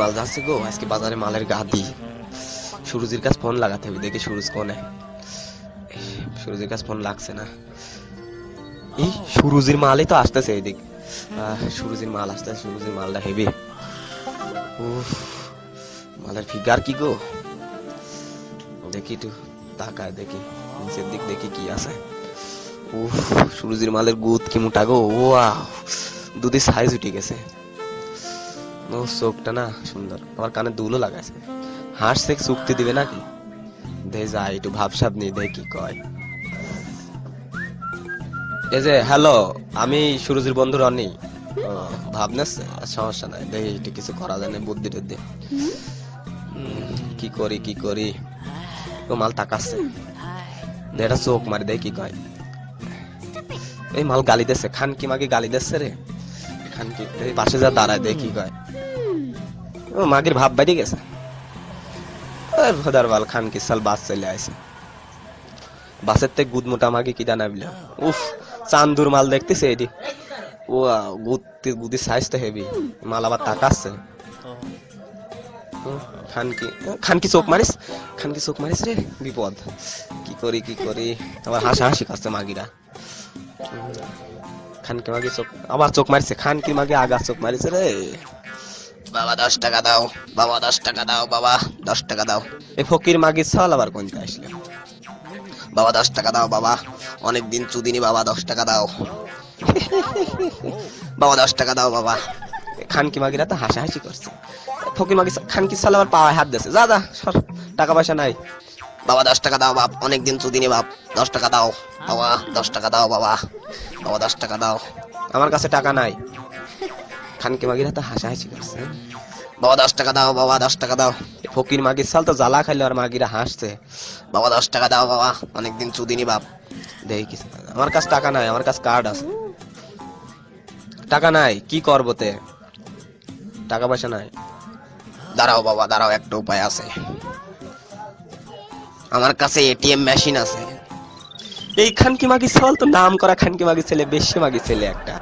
মাল যাচ্ছে গো, আজকে বাজারে মালের গাদি। সুরজির কাছে ফোন লাগাতে হবে, দেখি সুরজ কোনে। সুরজির কাছে ফোন লাগছে না। এই সুরজির মালই তো আসতেছে এদিক। সুরজির মাল আসতেছে, সুরজির মালটা হেভি। উফ, মালের ফিগার কি গো, দেখি একটু তাকায় দেখি নিচের দিক, দেখি কি আছে। উফ, সুরজির মালের গুদ কি মোটা গো। ওয়াও, দুধের সাইজ উঠে গেছে। ও চোখটা না সুন্দর, আমার কানে দুলও লাগাইছে। হাসছে, চুক্তি দিবে নাকি? দে যাই একটু ভাবসাব নেই, দেখি কি কয়। এই যে হ্যালো, আমি সুরজির বন্ধু রনি। ভাবনাছে সমস্যা নাই, দেখি একটু কিছু করা যায় না, বুদ্ধি টুদ্ধি। কি করি কি করি। ও মাল তাকাচ্ছে, এটা চোখ মারি দেয় কি কয়। এই মাল গালি দিচ্ছে, খান কি মাকে গালি দিচ্ছে রে। খান কি পাশে যা দাঁড়ায় দেয় কি কয়। ও মাগির ভাব বাইরে গেছে। ভদার বাল খান কি সাল বাস চলে আসে। বাসের থেকে গুদ মোটা মাগি কি জানা বিলা। উফ, চান্দুর মাল দেখতেছে এটি। ও গুদি সাইজ তো হেভি। মাল আবার তাকাচ্ছে। খানকি চোখ মারিস, খানকি চোখ মারিস রে, বিপদ। কি করি কি করি, আবার হাসাহাসি করছে মাগিরা। খানকি মাগি চোখ, আবার চোখ মারিছে, খানকি মাগি আগা চোখ মারিছে রে। বাবা 10 টাকা দাও, বাবা 10 টাকা দাও, বাবা 10 টাকা দাও। এই ফকির মাগির ছাল আবার কোনটা আসলে। বাবা 10 টাকা দাও, বাবা অনেকদিন চুদিনি, বাবা 10 টাকা দাও। বাবা 10 টাকা দাও বাবা। খানকি মাগিরা তো হাসাহাসি করছে। ফকির মাগি খানকি ছাল আবার পাওয়ায় হাত দিয়েছে, যা যা সর, টাকা পয়সা নাই। বাবা 10 টাকা দাও বাপ, অনেকদিন চুদিনি বাপ, 10 টাকা দাও বাবা, 10 টাকা দাও বাবা, বাবা 10 টাকা দাও। আমার কাছে টাকা নাই। খানকি মাগিরা তো হাসাহাসি করছে। বাবা 10 টাকা দাও, বাবা 10 টাকা দাও। ফকির মাগির ছাল তো জ্বালা খাইলো, আর মাগিরা হাসছে। বাবা 10 টাকা দাও বাবা, অনেকদিন চুদিনি বাপ। দেখি আমার কাছে টাকা নাই, আমার কাছে কার্ড আছে। টাকা নাই, কি করবো তে, টাকা পয়সা নাই। দাঁড়াও বাবা দাঁড়াও, একটা উপায় আছে, আমার কাছে এটিএম মেশিন আছে। এই খানকি মাগি ছাল তো নাম করা খানকি মাগি ছেলে, বেশি মাগি ছেলে একটা।